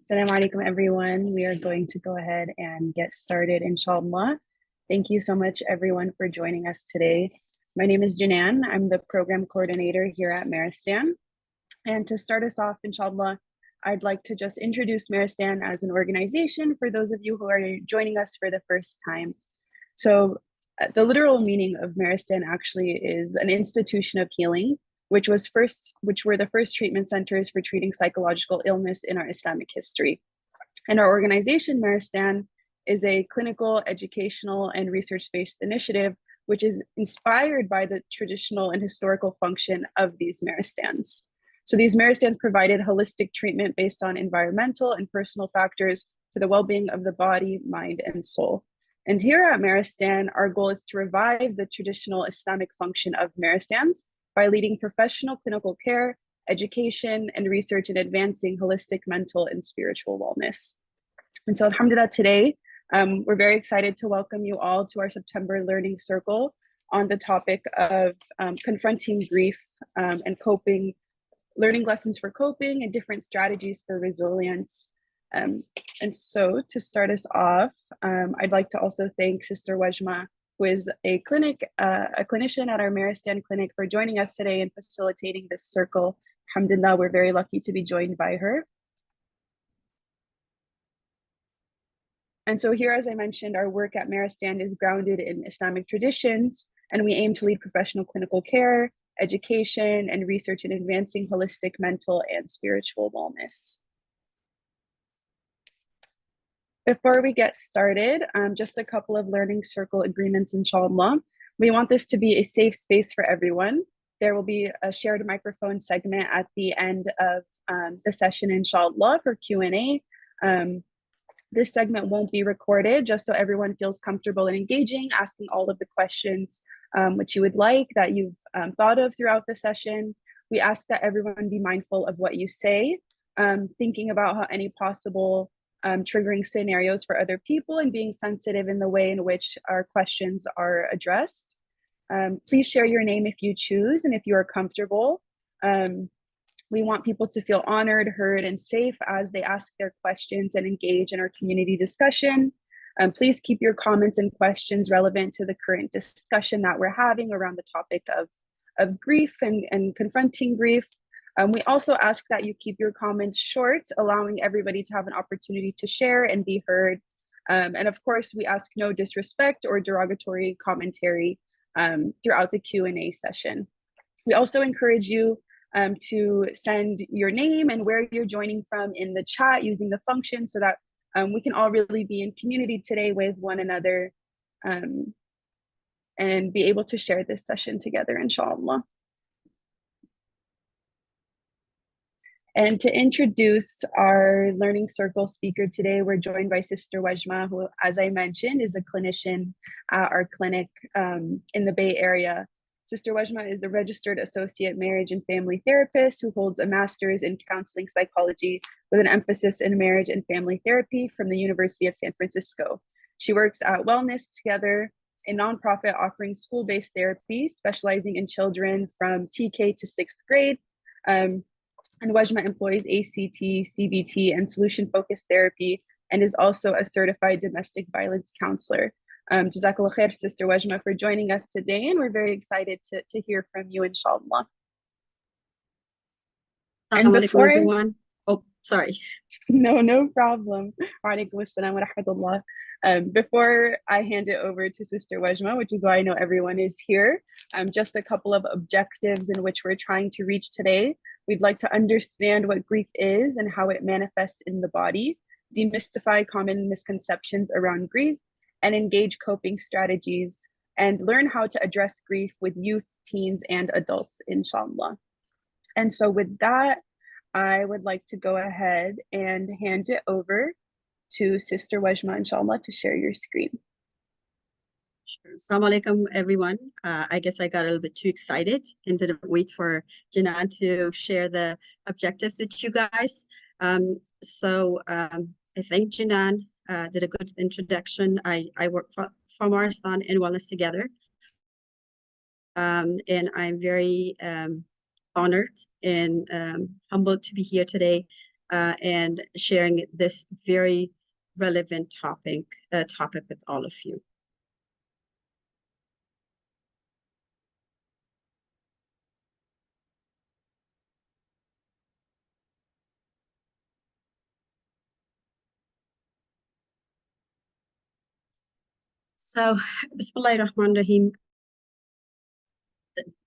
Assalamu alaikum, everyone. We are going to go ahead and get started, inshallah. Thank you so much, everyone, for joining us today. My name is Janan. I'm the program coordinator here at Maristan. And to start us off, inshallah, I'd like to just introduce Maristan as an organization for those of you who are joining us for the first time. So the literal meaning of Maristan actually is an institution of healing, which were the first treatment centers for treating psychological illness in our Islamic history. And our organization, Maristan, is a clinical, educational, and research-based initiative, which is inspired by the traditional and historical function of these Maristans. So these Maristans provided holistic treatment based on environmental and personal factors for the well-being of the body, mind, and soul. And here at Maristan, our goal is to revive the traditional Islamic function of Maristans by leading professional clinical care, education, and research in advancing holistic mental and spiritual wellness. And so, alhamdulillah, today, we're very excited to welcome you all to our September Learning Circle on the topic of confronting grief and coping, learning lessons for coping and different strategies for resilience. And so to start us off, I'd like to also thank Sister Wajma, who is a clinician at our Maristan clinic, for joining us today and facilitating this circle. Alhamdulillah, we're very lucky to be joined by her. And so here, as I mentioned, our work at Maristan is grounded in Islamic traditions, and we aim to lead professional clinical care, education, and research in advancing holistic mental and spiritual wellness. Before we get started, just a couple of learning circle agreements, inshallah. We want this to be a safe space for everyone. There will be a shared microphone segment at the end of the session, inshallah, for Q&A. This segment won't be recorded, just so everyone feels comfortable and engaging, asking all of the questions which you would like that you've thought of throughout the session. We ask that everyone be mindful of what you say, thinking about how any possible triggering scenarios for other people and being sensitive in the way in which our questions are addressed. Please share your name if you choose and if you are comfortable. We want people to feel honored, heard, and safe as they ask their questions and engage in our community discussion. Please keep your comments and questions relevant to the current discussion that we're having around the topic of grief and confronting grief. We also ask that you keep your comments short, allowing everybody to have an opportunity to share and be heard. And of course, we ask no disrespect or derogatory commentary throughout the Q&A session. We also encourage you to send your name and where you're joining from in the chat using the function so that we can all really be in community today with one another and be able to share this session together, inshallah. And to introduce our Learning Circle speaker today, we're joined by Sister Wajma, who, as I mentioned, is a clinician at our clinic in the Bay Area. Sister Wajma is a registered associate marriage and family therapist who holds a master's in counseling psychology with an emphasis in marriage and family therapy from the University of San Francisco. She works at Wellness Together, a nonprofit offering school-based therapy specializing in children from TK to 6th grade. And Wajma employs ACT, CBT, and solution-focused therapy, and is also a certified domestic violence counselor. Jazakallah khair, Sister Wajma, for joining us today, and we're very excited to hear from you, inshallah. And before everyone. Oh, sorry. No problem. Wa alaikum assalam wa rahmatullah. Before I hand it over to Sister Wajma, which is why I know everyone is here, just a couple of objectives in which we're trying to reach today. We'd like to understand what grief is and how it manifests in the body, demystify common misconceptions around grief, and engage coping strategies, and learn how to address grief with youth, teens, and adults, inshallah. And so with that, I would like to go ahead and hand it over to Sister Wajma, inshallah, to share your screen. Sure. Assalamu alaikum, everyone. I guess I got a little bit too excited and didn't wait for Janan to share the objectives with you guys. I think Janan did a good introduction. I work for Maristan and Wellness Together. And I'm very honored and humbled to be here today and sharing this very relevant topic with all of you. So, Bismillahirrahmanirrahim.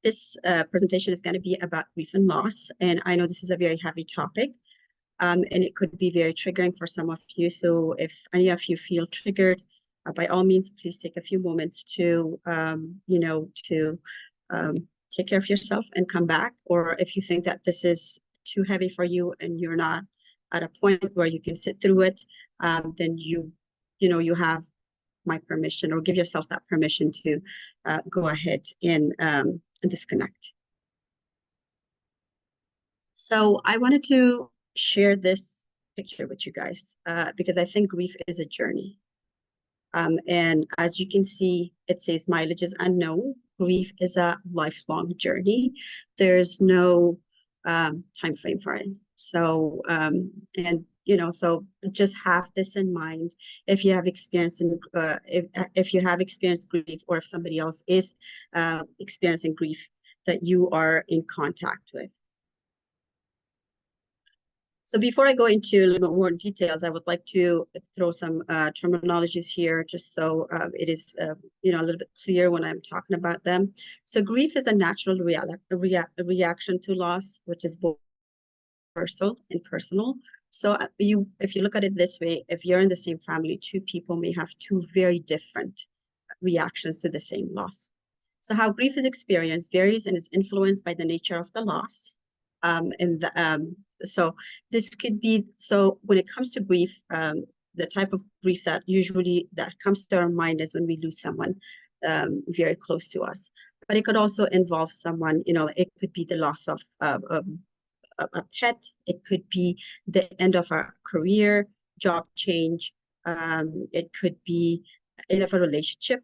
This presentation is going to be about grief and loss, and I know this is a very heavy topic, and it could be very triggering for some of you. So if any of you feel triggered, by all means, please take a few moments to, take care of yourself and come back. Or if you think that this is too heavy for you and you're not at a point where you can sit through it, then you have my permission, or give yourself that permission to go ahead and disconnect. So I wanted to share this picture with you guys because I think grief is a journey. And as you can see, it says mileage is unknown. Grief is a lifelong journey. There's no time frame for it. So, so just have this in mind. If you have experienced if you have experienced grief, or if somebody else is experiencing grief that you are in contact with. So before I go into a little bit more details, I would like to throw some terminologies here, just so it is a little bit clear when I'm talking about them. So grief is a natural reaction to loss, which is both universal and personal. So if you look at it this way, if you're in the same family, two people may have two very different reactions to the same loss. So how grief is experienced varies and is influenced by the nature of the loss. So this could be, so when it comes to grief, the type of grief that comes to our mind is when we lose someone very close to us. But it could also involve someone, it could be the loss of a pet, it could be the end of a career, job change, it could be end of a relationship,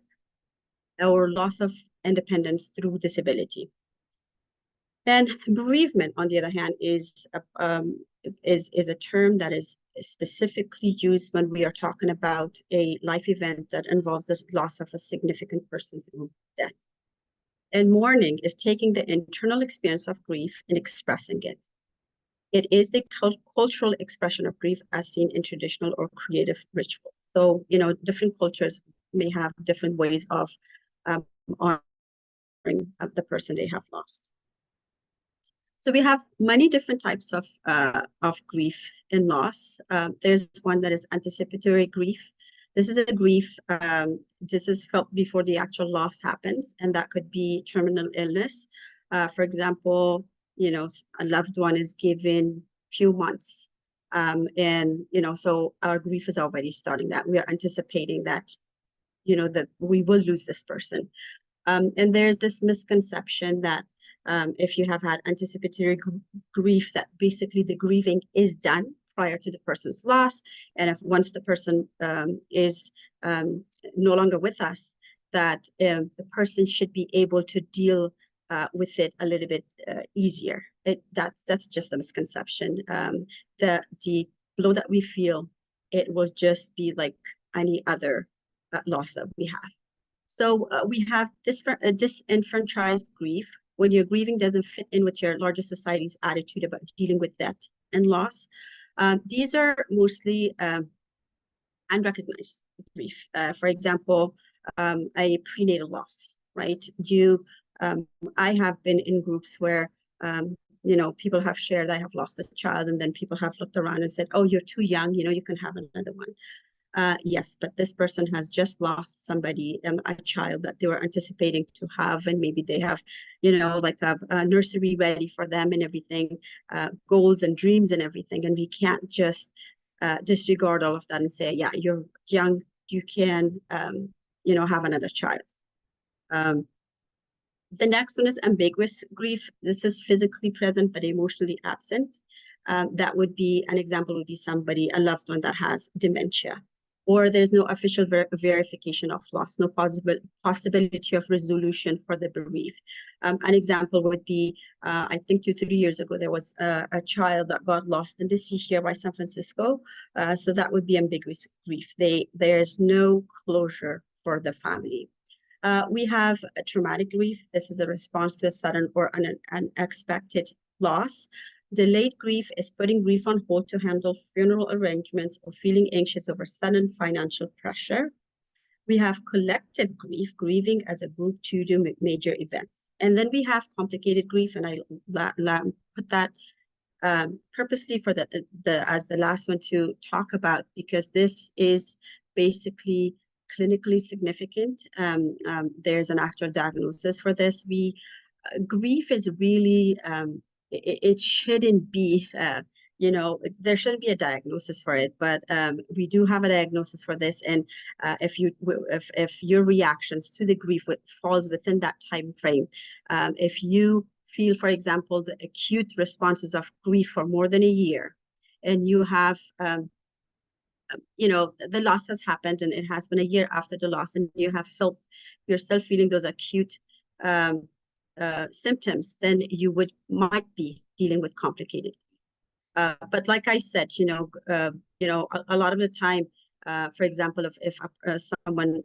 or loss of independence through disability. And bereavement, on the other hand, is a term that is specifically used when we are talking about a life event that involves the loss of a significant person through death. And mourning is taking the internal experience of grief and expressing it. It is the cultural expression of grief as seen in traditional or creative rituals. So, different cultures may have different ways of honoring the person they have lost. So we have many different types of grief and loss. There's one that is anticipatory grief. This is a grief, this is felt before the actual loss happens, and that could be terminal illness. For example, a loved one is given few months, and so our grief is already starting that. We are anticipating that, that we will lose this person. And there's this misconception that if you have had anticipatory grief, that basically the grieving is done prior to the person's loss. And if once the person is no longer with us, that the person should be able to deal with it a little bit easier. That's just a misconception. The blow that we feel, it will just be like any other loss that we have. So we have disenfranchised grief, when your grieving doesn't fit in with your larger society's attitude about dealing with death and loss. These are mostly unrecognized grief. For example, a prenatal loss, right? I have been in groups where, people have shared, I have lost a child, and then people have looked around and said, oh, you're too young, you can have another one. Yes, but this person has just lost somebody, a child that they were anticipating to have, and maybe they have, like a nursery ready for them and everything, goals and dreams and everything. And we can't just disregard all of that and say, yeah, you're young, you can, have another child. The next one is ambiguous grief. This is physically present but emotionally absent. That would be, an example would be somebody, a loved one that has dementia. or there's no official verification of loss, no possibility of resolution for the bereaved. An example would be, I think 2-3 years ago, there was a child that got lost in the sea here by San Francisco. So that would be ambiguous grief. There's no closure for the family. We have a traumatic grief. This is a response to a sudden or unexpected loss. Delayed grief is putting grief on hold to handle funeral arrangements or feeling anxious over sudden financial pressure. We have collective grief, grieving as a group to do major events. And then we have complicated grief, and I put that purposely for as the last one to talk about, because this is basically clinically significant. There's an actual diagnosis for this. Grief is really, it shouldn't be, there shouldn't be a diagnosis for it, but we do have a diagnosis for this. And if your reactions to the grief falls within that time frame, if you feel, for example, the acute responses of grief for more than a year, and you have, the loss has happened and it has been a year after the loss, and you're still feeling those acute symptoms, then you might be dealing with complicated. But like I said, a lot of the time, for example, if someone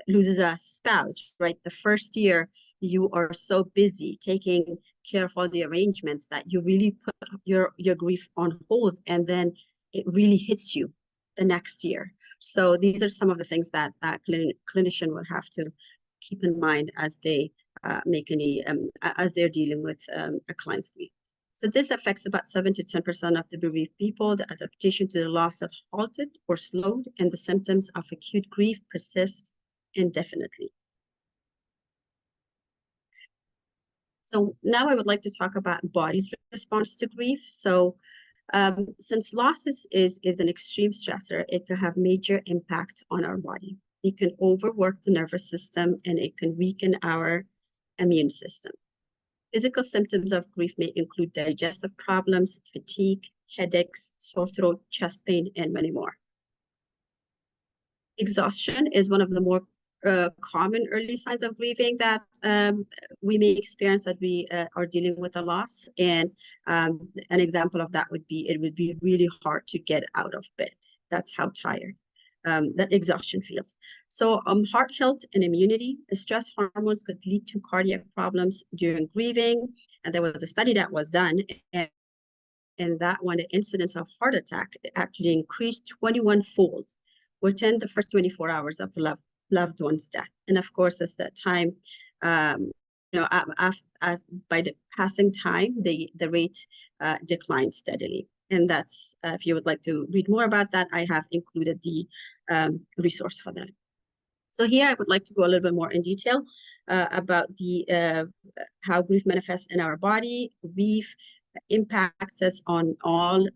loses a spouse, right? The first year you are so busy taking care of all the arrangements that you really put your grief on hold, and then it really hits you the next year. So these are some of the things that a clinician would have to keep in mind as they make as they're dealing with a client's grief. So this affects about 7 to 10% of the bereaved people. The adaptation to the loss had halted or slowed, and the symptoms of acute grief persist indefinitely. So now I would like to talk about body's response to grief. So since loss is an extreme stressor, it can have major impact on our body. It can overwork the nervous system, and it can weaken our immune system. Physical symptoms of grief may include digestive problems, fatigue, headaches, sore throat, chest pain, and many more. Exhaustion is one of the more common early signs of grieving that we may experience as we are dealing with a loss. And an example of that would be, it would be really hard to get out of bed. That's how tired that exhaustion feels. So heart health and immunity, stress hormones could lead to cardiac problems during grieving. And there was a study that was done, and in that one, the incidence of heart attack actually increased 21-fold within the first 24 hours of loved one's death. And of course, as that time, as by the passing time, the rate declined steadily. And that's, if you would like to read more about that, I have included the resource for that. So here I would like to go a little bit more in detail about how grief manifests in our body. Grief impacts us on all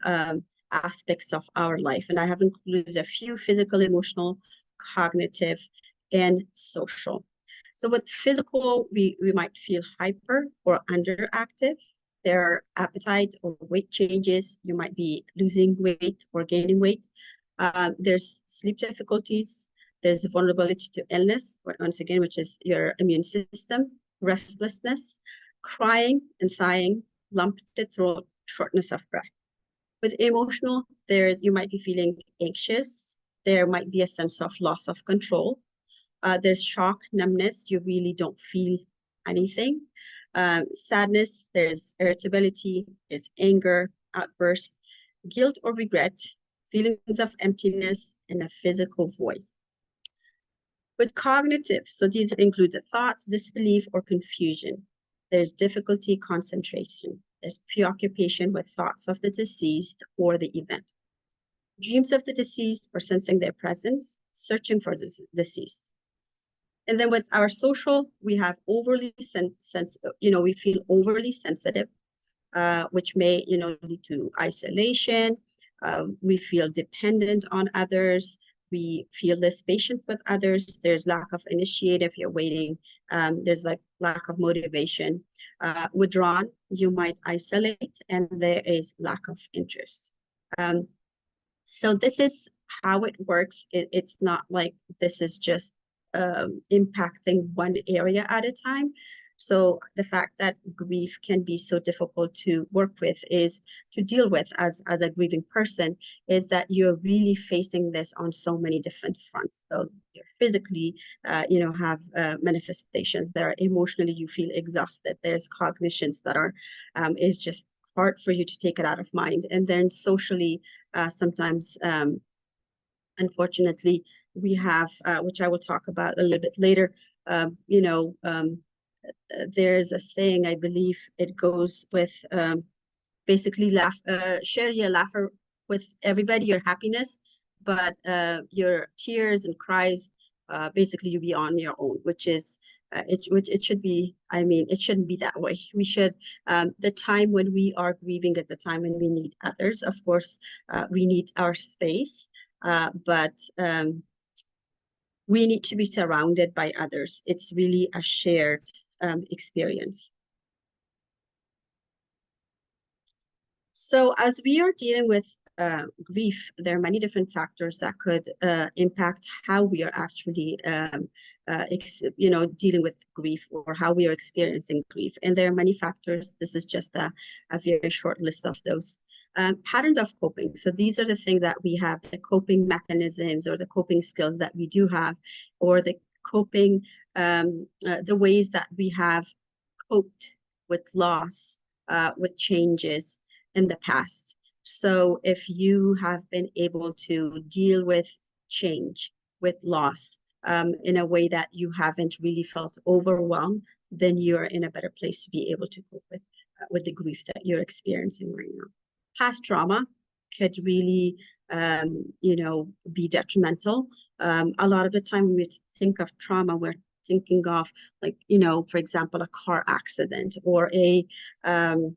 aspects of our life. And I have included a few: physical, emotional, cognitive, and social. So with physical, we might feel hyper or underactive. There are appetite or weight changes. You might be losing weight or gaining weight. There's sleep difficulties. There's vulnerability to illness, once again, which is your immune system, restlessness, crying and sighing, lumped throat, shortness of breath. With emotional, you might be feeling anxious. There might be a sense of loss of control. There's shock, numbness. You really don't feel anything. Sadness, there's irritability, there's anger, outbursts, guilt or regret, feelings of emptiness, and a physical void. With cognitive, so these include the thoughts, disbelief, or confusion. There's difficulty concentration. There's preoccupation with thoughts of the deceased or the event. Dreams of the deceased or sensing their presence, searching for the deceased. And then with our social, we have we feel overly sensitive, which may, lead to isolation. We feel dependent on others. We feel less patient with others. There's lack of initiative. You're waiting. There's lack of motivation. Withdrawn, you might isolate, and there is lack of interest. So this is how it works, it's not like this is just impacting one area at a time. So the fact that grief can be so difficult to work with is to deal with as a grieving person is that you're really facing this on so many different fronts. So you're physically, have manifestations that are emotionally, you feel exhausted. There's cognitions that are, is just hard for you to take it out of mind. And then socially, sometimes, unfortunately, we have, which I will talk about a little bit later, there's a saying, I believe it goes with basically share your laughter with everybody, your happiness, but your tears and cries, basically you be on your own, which it should be, I mean, it shouldn't be that way. We should, the time when we are grieving at the time when we need others, of course, we need our space, but we need to be surrounded by others. It's really a shared experience. So as we are dealing with grief, there are many different factors that could impact how we are actually, dealing with grief or how we are experiencing grief. And there are many factors. This is just a very short list of those. Patterns of coping. So these are the things that we have, the coping mechanisms or the coping skills that we do have, or the coping, the ways that we have coped with loss, with changes in the past. So if you have been able to deal with change, with loss, in a way that you haven't really felt overwhelmed, then you're in a better place to be able to cope with the grief that you're experiencing right now. Past trauma could really, be detrimental. A lot of the time when we think of trauma, we're thinking of, like, for example, a car accident or an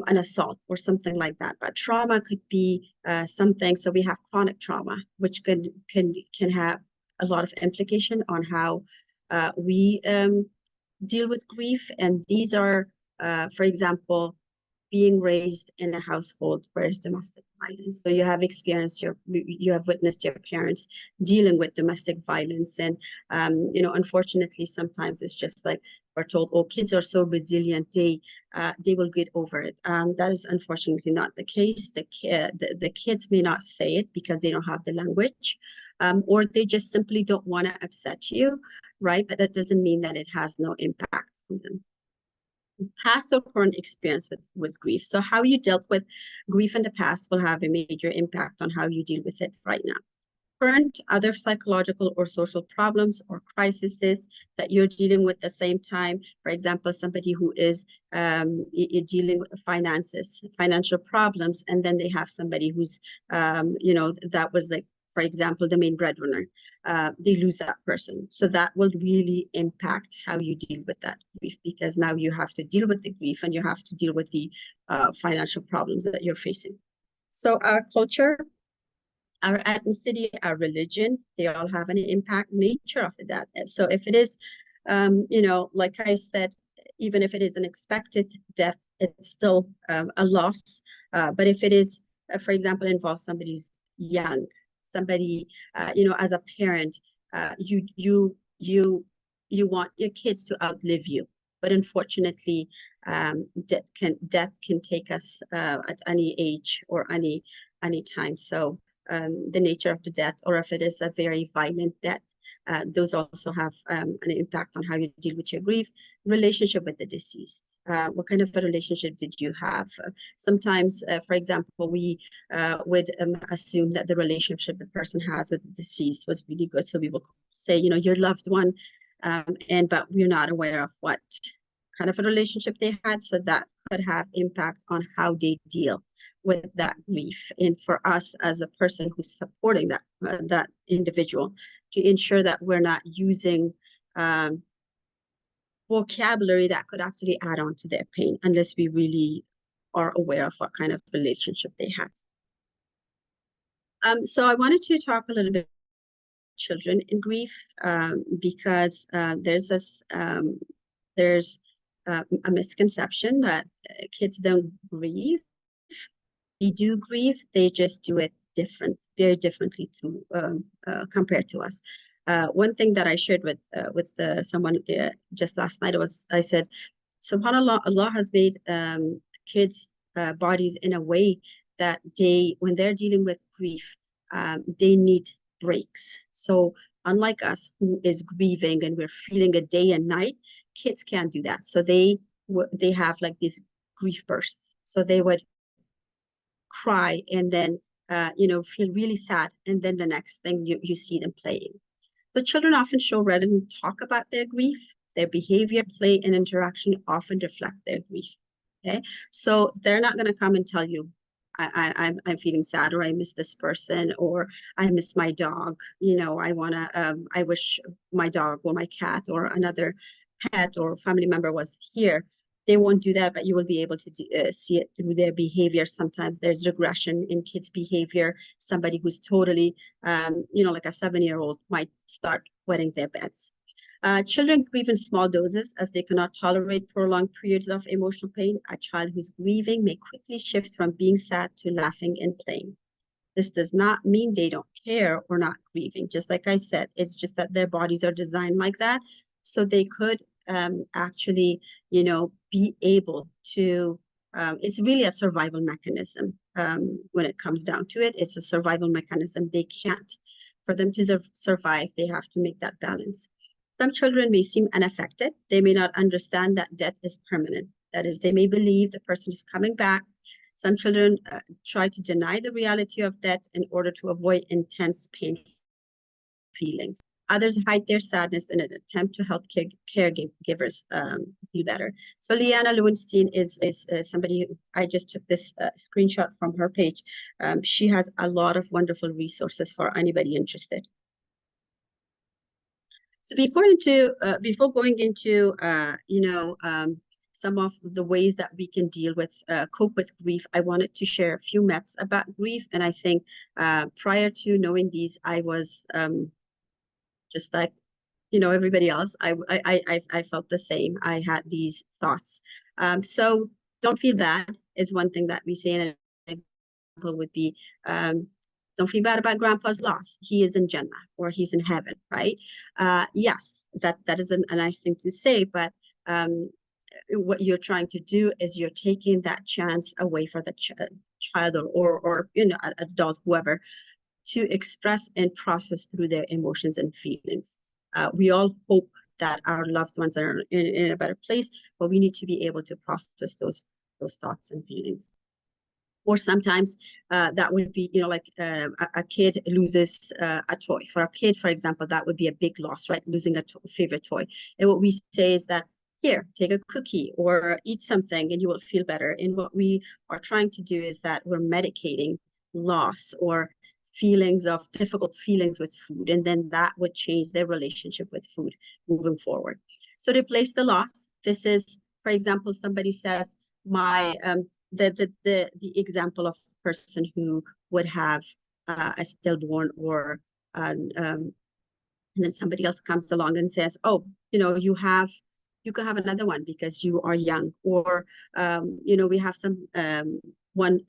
assault or something like that. But trauma could be something. So we have chronic trauma, which can have a lot of implication on how we deal with grief. And these are, for example, being raised in a household where it's domestic violence. So you have experienced you have witnessed your parents dealing with domestic violence. And, unfortunately, sometimes it's just like we're told, oh, kids are so resilient, they will get over it. That is unfortunately not the case. The kids may not say it because they don't have the language, or they just simply don't want to upset you, right? But that doesn't mean that it has no impact on them. Past or current experience with grief. So how you dealt with grief in the past will have a major impact on how you deal with it right now. Current other psychological or social problems or crises that you're dealing with at the same time. For example, somebody who is dealing with finances, financial problems, and then they have somebody who's, that was like, for example, the main breadwinner, they lose that person. So that will really impact how you deal with that grief, because now you have to deal with the grief and you have to deal with the financial problems that you're facing. So our culture, our ethnicity, our religion, they all have an impact, nature of the death. So if it is, like I said, even if it is an expected death, it's still a loss. But if it is, for example, involves somebody who's young, somebody, as a parent, you want your kids to outlive you. But unfortunately, death can take us at any age or any time. So the nature of the death, or if it is a very violent death, those also have an impact on how you deal with your grief. Relationship with the deceased. What kind of a relationship did you have? Sometimes, for example, we would assume that the relationship the person has with the deceased was really good. So we will say, your loved one, but we're not aware of what kind of a relationship they had. So that could have impact on how they deal with that grief. And for us as a person who's supporting that individual, to ensure that we're not using vocabulary that could actually add on to their pain, unless we really are aware of what kind of relationship they had. So I wanted to talk a little bit about children in grief, because there's a misconception that kids don't grieve. They do grieve, they just do it different, very differently to compared to us. One thing that I shared with someone just last night was, I said, SubhanAllah, Allah has made kids' bodies in a way that when they're dealing with grief, they need breaks. So unlike us, who is grieving and we're feeling it day and night, kids can't do that. So they have like these grief bursts. So they would cry and then feel really sad, and then the next thing you see them playing. So children often show rather than talk about their grief. Their behavior, play, and interaction often reflect their grief. Okay, so they're not going to come and tell you, I'm feeling sad, or I miss this person, or I miss my dog. I wish my dog or my cat or another pet or family member was here. They won't do that, but you will be able to see it through their behavior. Sometimes there's regression in kids' behavior. Somebody who's totally, like a 7-year-old might start wetting their beds. Children grieve in small doses as they cannot tolerate prolonged periods of emotional pain. A child who's grieving may quickly shift from being sad to laughing and playing. This does not mean they don't care or not grieving. Just like I said, it's just that their bodies are designed like that. So they could actually, be able to, it's really a survival mechanism. When it comes down to it, it's a survival mechanism. They can't, for them to survive, they have to make that balance. Some children may seem unaffected. They may not understand that death is permanent. That is, they may believe the person is coming back. Some children try to deny the reality of death in order to avoid intense pain feelings. Others hide their sadness in an attempt to help caregivers feel better. So Leanna Lewenstein is somebody who, I just took this screenshot from her page. She has a lot of wonderful resources for anybody interested. So before going into some of the ways that we can cope with grief, I wanted to share a few myths about grief. And I think prior to knowing these, I was just like everybody else. I felt the same. I had these thoughts. So don't feel bad is one thing that we say. And an example would be, don't feel bad about grandpa's loss. He is in Jannah, or he's in heaven, right? Yes, that is a nice thing to say, but what you're trying to do is you're taking that chance away for the child or an adult, whoever, to express and process through their emotions and feelings. We all hope that our loved ones are in a better place, but we need to be able to process those thoughts and feelings. Or sometimes that would be, like a kid loses a toy. For a kid, for example, that would be a big loss, right? Losing a favorite toy. And what we say is that, here, take a cookie or eat something and you will feel better. And what we are trying to do is that we're medicating loss or difficult feelings with food. And then that would change their relationship with food moving forward. So to replace the loss, this is, for example, somebody says, the example of a person who would have a stillborn, or and then somebody else comes along and says, oh, you can have another one because you are young. Or we have one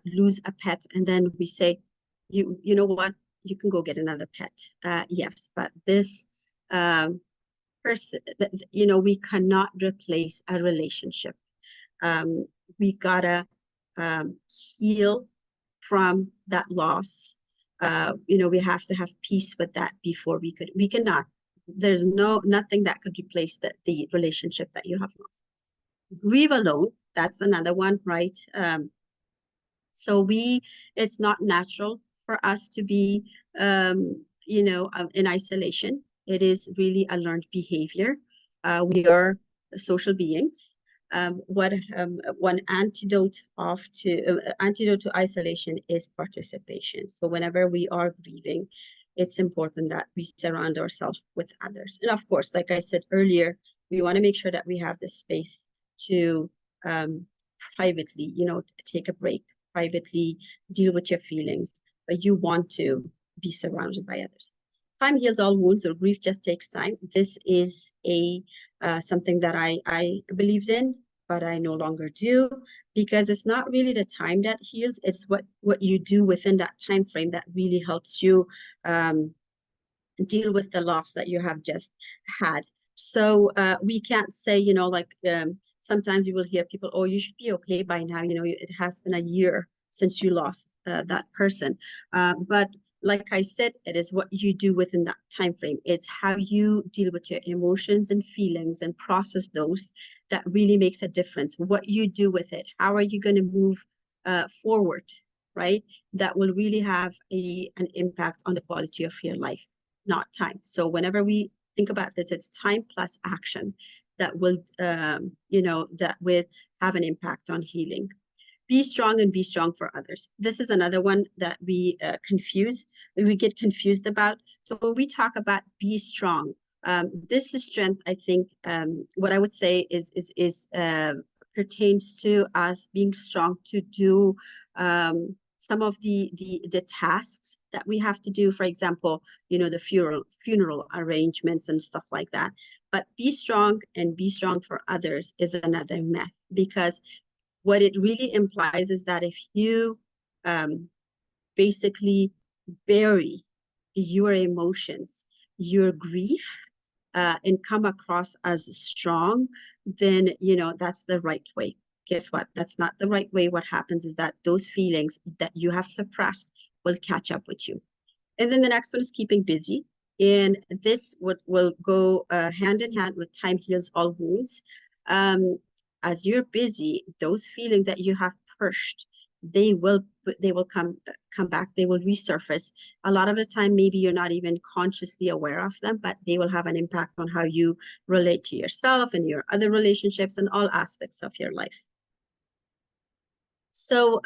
lose a pet, and then we say, you know what, you can go get another pet. Yes, but this person, we cannot replace a relationship. We gotta heal from that loss. We have to have peace with that before we cannot. There's nothing that could replace the relationship that you have lost. Grieve alone, that's another one, right? So it's not natural for us to be, in isolation. It is really a learned behavior. We are social beings. One antidote to isolation is participation. So whenever we are grieving, it's important that we surround ourselves with others. And of course, like I said earlier, we want to make sure that we have the space to privately, take a break, privately deal with your feelings, but you want to be surrounded by others. Time heals all wounds, or grief just takes time. This is something that I believed in but I no longer do, because it's not really the time that heals, it's what you do within that time frame that really helps you deal with the loss that you have just had. So we can't say, like sometimes you will hear people, oh, you should be okay by now. It has been a year since you lost that person. But like I said, it is what you do within that time frame. It's how you deal with your emotions and feelings and process those that really makes a difference. What you do with it, how are you going to move forward, right? That will really have an impact on the quality of your life, not time. So whenever we think about this, it's time plus action that will, that will have an impact on healing. Be strong and be strong for others. This is another one that we get confused about. So when we talk about be strong, this is strength. I think what I would say is pertains to us being strong to do some of the tasks that we have to do. For example, the funeral arrangements and stuff like that. But be strong and be strong for others is another myth, because what it really implies is that if you basically bury your emotions, your grief, and come across as strong, then that's the right way. Guess what? That's not the right way. What happens is that those feelings that you have suppressed will catch up with you. And then the next one is keeping busy. And this will go hand in hand with time heals all wounds. As you're busy, those feelings that you have pushed, they will come back. They will resurface. A lot of the time, maybe you're not even consciously aware of them, but they will have an impact on how you relate to yourself and your other relationships and all aspects of your life. So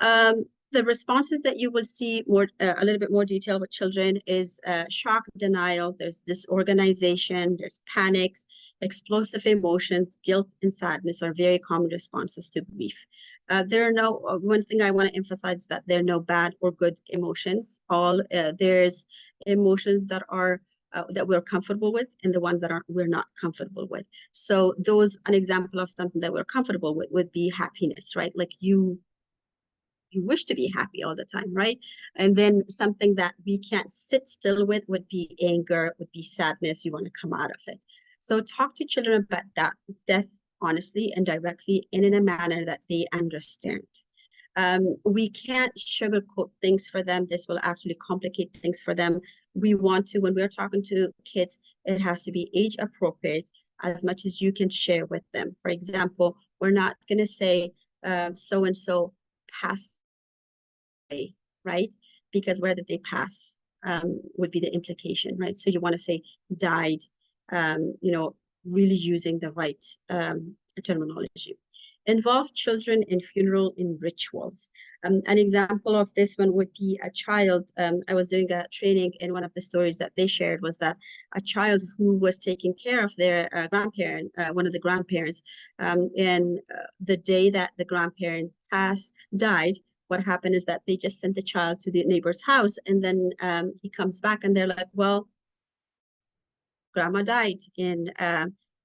the responses that you will see a little bit more detail with children is shock, denial, there's disorganization, there's panics, explosive emotions, guilt, and sadness are very common responses to grief. One thing I want to emphasize is that there are no bad or good emotions. There's emotions that are that we're comfortable with and the ones that we're not comfortable with. So an example of something that we're comfortable with would be happiness, right? Like you wish to be happy all the time, right? And then something that we can't sit still with would be anger, would be sadness. You want to come out of it. So talk to children about death honestly and directly and in a manner that they understand. We can't sugarcoat things for them. This will actually complicate things for them. We want to, when we're talking to kids, it has to be age appropriate as much as you can share with them. For example, we're not going to say so-and-so passed, right? Because where did they pass would be the implication, right? So you want to say died, really using the right terminology. Involve children in funeral in rituals. An example of this one would be a child. I was doing a training, and one of the stories that they shared was that a child who was taking care of their grandparent, one of the grandparents, and the day that the grandparent died, what happened is that they just sent the child to the neighbor's house, and then he comes back and they're like, well, grandma died, and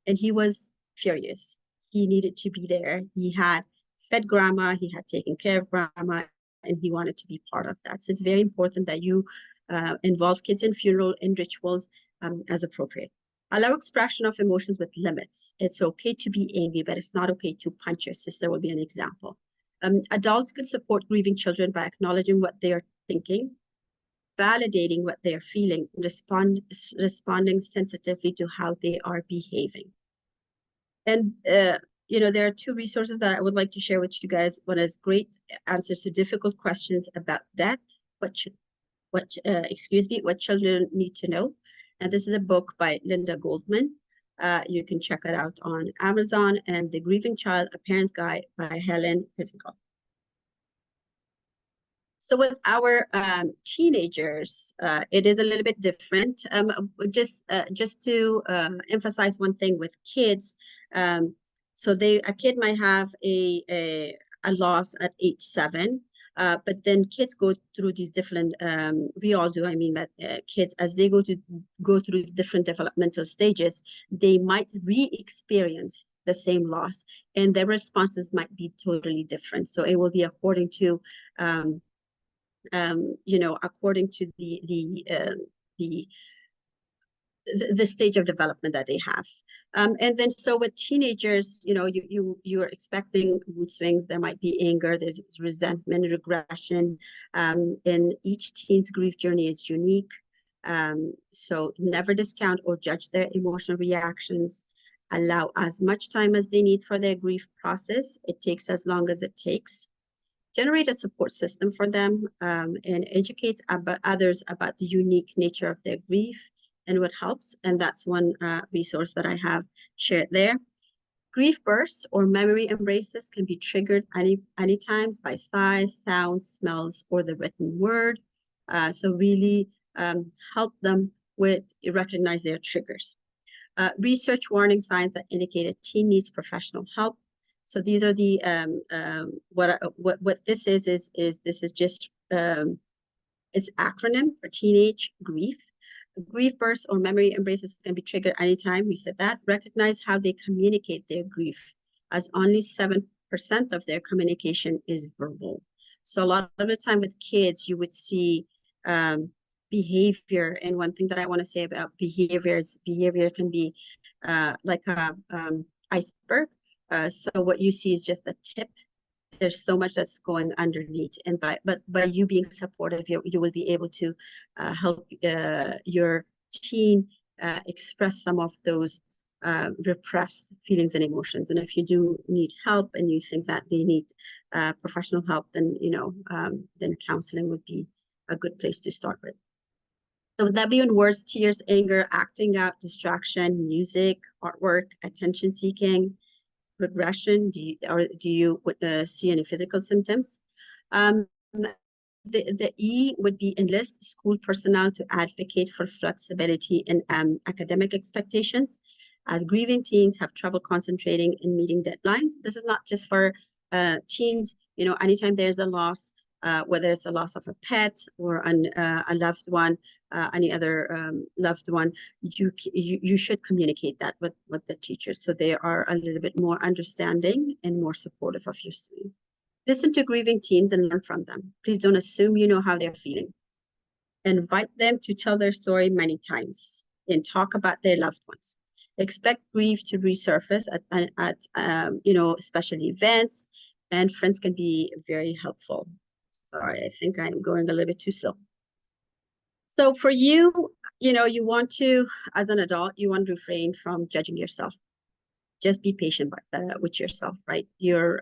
he was furious. He needed to be there. He had fed grandma, he had taken care of grandma, and he wanted to be part of that. So it's very important that you involve kids in funeral and rituals as appropriate. Allow expression of emotions with limits. It's okay to be angry, but it's not okay to punch your sister, will be an example. Adults can support grieving children by acknowledging what they are thinking, validating what they're feeling, responding sensitively to how they are behaving. And, there are two resources that I would like to share with you guys. One is great answers to difficult questions about death, what children need to know. And this is a book by Linda Goldman. You can check it out on Amazon, and The Grieving Child, A Parent's Guide by Helen Physical. So with our teenagers, it is a little bit different. Just to emphasize one thing with kids, so a kid might have a loss at age 7, but then kids go through these different. We all do. I mean, that kids, as they go through different developmental stages, they might re-experience the same loss, and their responses might be totally different. So it will be according to according to the stage of development that they have. And then so with teenagers, you're expecting mood swings. There might be anger, there's resentment, regression, and each teen's grief journey is unique. So never discount or judge their emotional reactions. Allow as much time as they need for their grief process. It takes as long as it takes. Generate a support system for them, and educate others about the unique nature of their grief and what helps. And that's one resource that I have shared there. Grief bursts or memory embraces can be triggered any times by sights, sounds, smells, or the written word. So really help them with recognize their triggers. Research warning signs that indicate a teen needs professional help. So these are the what this is this is just it's acronym for teenage grief. Grief bursts or memory embraces can be triggered anytime. We said that. Recognize how they communicate their grief, as only 7% of their communication is verbal. So a lot of the time with kids, you would see behavior. And one thing that I want to say about behavior is behavior can be like a iceberg. So what you see is just the tip. There's so much that's going underneath, and by you being supportive, you will be able to help your teen express some of those repressed feelings and emotions. And if you do need help and you think that they need professional help, then then counseling would be a good place to start with. So would that be in words, tears, anger, acting out, distraction, music, artwork, attention seeking, regression? Do you see any physical symptoms? The E would be enlist school personnel to advocate for flexibility in academic expectations, as grieving teens have trouble concentrating and meeting deadlines. This is not just for teens. Anytime there's a loss, whether it's a loss of a pet or a loved one, any other loved one, you should communicate that with the teachers, so they are a little bit more understanding and more supportive of your student. Listen to grieving teens and learn from them. Please don't assume you know how they're feeling. Invite them to tell their story many times and talk about their loved ones. Expect grief to resurface at special events, and friends can be very helpful. Sorry, I think I'm going a little bit too slow. So for you, you want to, as an adult, you want to refrain from judging yourself. Just be patient with yourself, right? You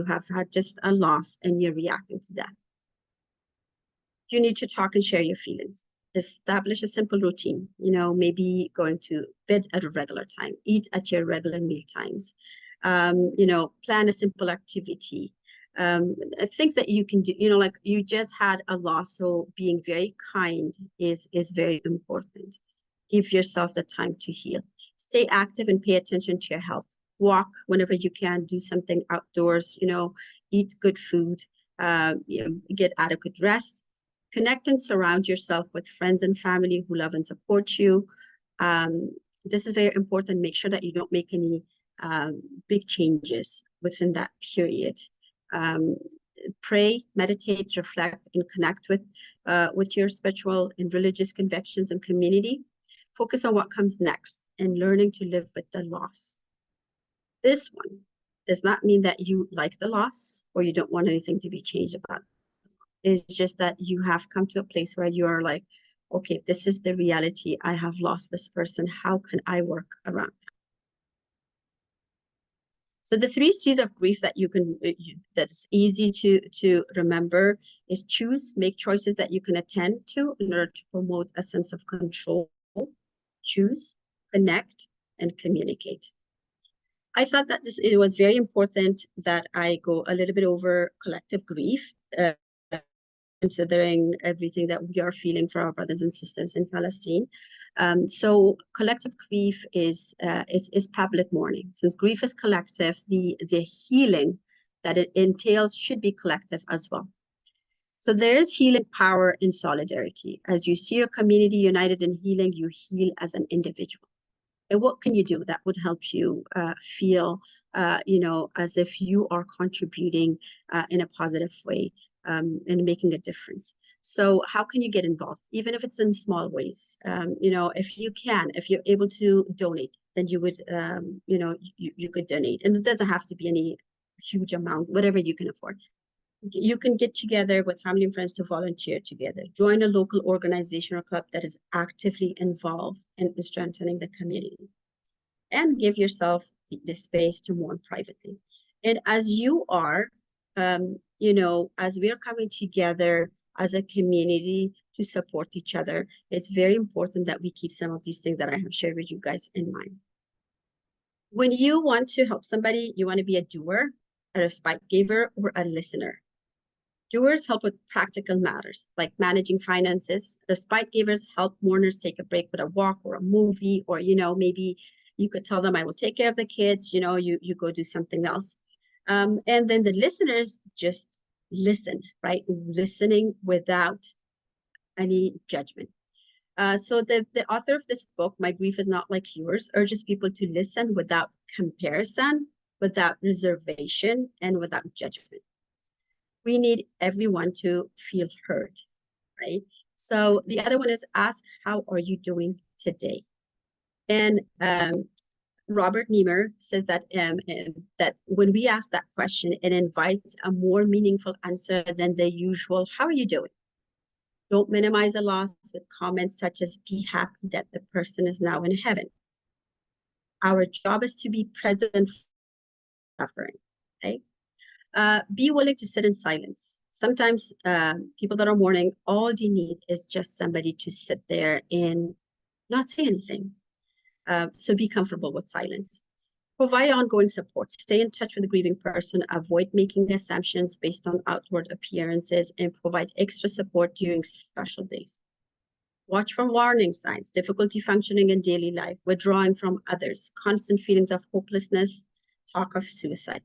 have had just a loss and you're reacting to that. You need to talk and share your feelings. Establish a simple routine, maybe going to bed at a regular time, eat at your regular meal times, plan a simple activity, things that you can do, like you just had a loss. So being very kind is very important. Give yourself the time to heal. Stay active and pay attention to your health. Walk whenever you can, do something outdoors, eat good food, get adequate rest. Connect and surround yourself with friends and family who love and support you. This is very important. Make sure that you don't make any big changes within that period. Pray, meditate, reflect, and connect with your spiritual and religious convictions and community. Focus on what comes next and learning to live with the loss. This one does not mean that you like the loss or you don't want anything to be changed about it. It's just that you have come to a place where you are like, okay, this is the reality. I have lost this person. How can I work around that? So the 3 C's of grief that that's easy to remember is choose, make choices that you can attend to in order to promote a sense of control. Choose, connect, and communicate. I thought that it was very important that I go a little bit over collective grief, considering everything that we are feeling for our brothers and sisters in Palestine. So collective grief is public mourning. Since grief is collective, the healing that it entails should be collective as well. So there is healing power in solidarity. As you see your community united in healing, you heal as an individual. And what can you do that would help you feel, as if you are contributing in a positive way and making a difference? So how can you get involved, even if it's in small ways? If you're able to donate, then you would, you could donate. And it doesn't have to be any huge amount, whatever you can afford. You can get together with family and friends to volunteer together. Join a local organization or club that is actively involved in strengthening the community. And give yourself the space to mourn privately. And as you are, as we are coming together as a community to support each other, it's very important that we keep some of these things that I have shared with you guys in mind. When you want to help somebody, you want to be a doer, a respite giver, or a listener. Doers help with practical matters like managing finances. Respite givers help mourners take a break with a walk or a movie, or, maybe you could tell them, I will take care of the kids, you go do something else. And then the listeners just listen, right? Listening without any judgment. So the author of this book, My Grief Is Not Like Yours, urges people to listen without comparison, without reservation, and without judgment. We need everyone to feel heard, right? So the other one is ask, how are you doing today? And Robert Niemer says that that when we ask that question, it invites a more meaningful answer than the usual, how are you doing? Don't minimize a loss with comments such as, be happy that the person is now in heaven. Our job is to be present for suffering, okay? Be willing to sit in silence. Sometimes people that are mourning, all they need is just somebody to sit there and not say anything. So be comfortable with silence. Provide ongoing support. Stay in touch with the grieving person. Avoid making assumptions based on outward appearances, and provide extra support during special days. Watch for warning signs, difficulty functioning in daily life, withdrawing from others, constant feelings of hopelessness, talk of suicide.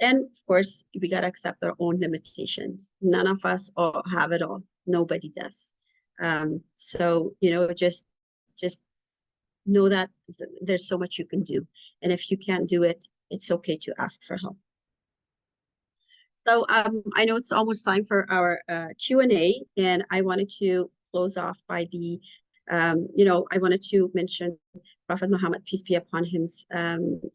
And of course, we got to accept our own limitations. None of us all have it all. Nobody does. So, just know that there's so much you can do. And if you can't do it, it's okay to ask for help. So I know it's almost time for our Q&A, and I wanted to close off by I wanted to mention Prophet Muhammad, peace be upon him,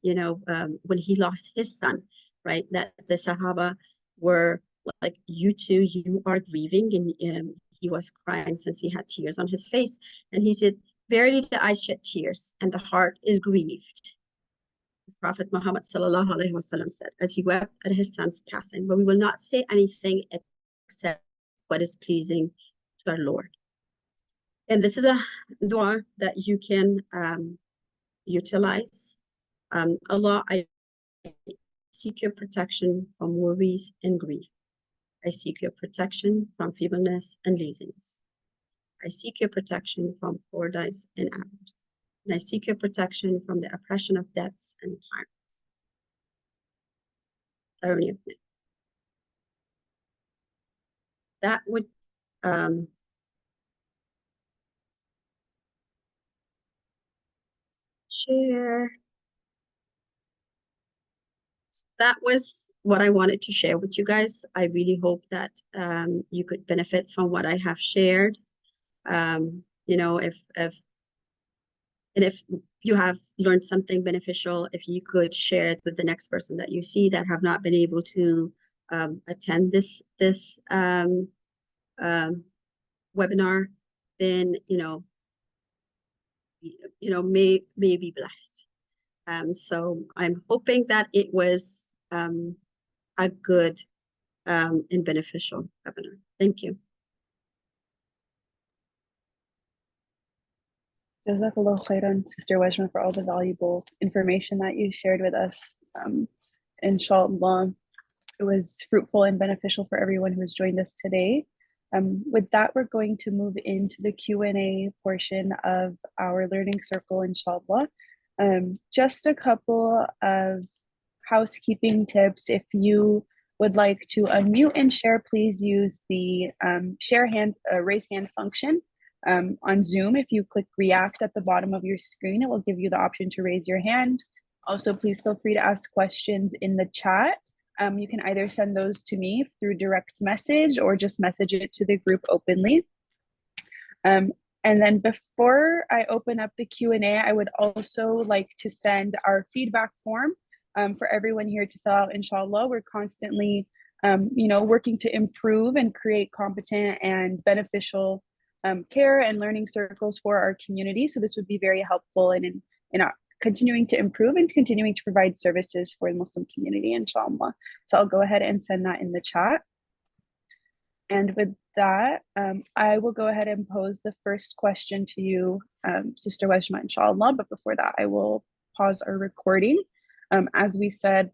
when he lost his son, right? That the Sahaba were like, you too, you are grieving. And he was crying since he had tears on his face. And he said, verily the eyes shed tears and the heart is grieved. As Prophet Muhammad sallallahu alaihi wasallam said, as he wept at his son's passing, but we will not say anything except what is pleasing to our Lord. And this is a dua that you can utilize. Allah, I seek your protection from worries and grief. I seek your protection from feebleness and laziness. I seek your protection from cowardice and avarice. And I seek your protection from the oppression of debts and tyrants. Tyranny of men. That would share. That was what I wanted to share with you guys. I really hope that you could benefit from what I have shared. If you have learned something beneficial, if you could share it with the next person that you see that have not been able to attend this webinar, then may be blessed. So I'm hoping that it was a good and beneficial webinar. Thank you. Jazakallah khairan, Sister Wajma, for all the valuable information that you shared with us. Inshallah, it was fruitful and beneficial for everyone who has joined us today. With that, we're going to move into the Q&A portion of our learning circle, inshallah. Just a couple of housekeeping tips. If you would like to unmute and share, please use the raise hand function. On Zoom, if you click react at the bottom of your screen, it will give you the option to raise your hand. Also, please feel free to ask questions in the chat. You can either send those to me through direct message or just message it to the group openly. And then before I open up the Q&A, I would also like to send our feedback form for everyone here to fill out, inshallah. We're constantly working to improve and create competent and beneficial care and learning circles for our community. So this would be very helpful in continuing to improve and continuing to provide services for the Muslim community, inshallah. So I'll go ahead and send that in the chat. And with that, I will go ahead and pose the first question to you, Sister Wajma, inshallah. But before that, I will pause our recording. As we said,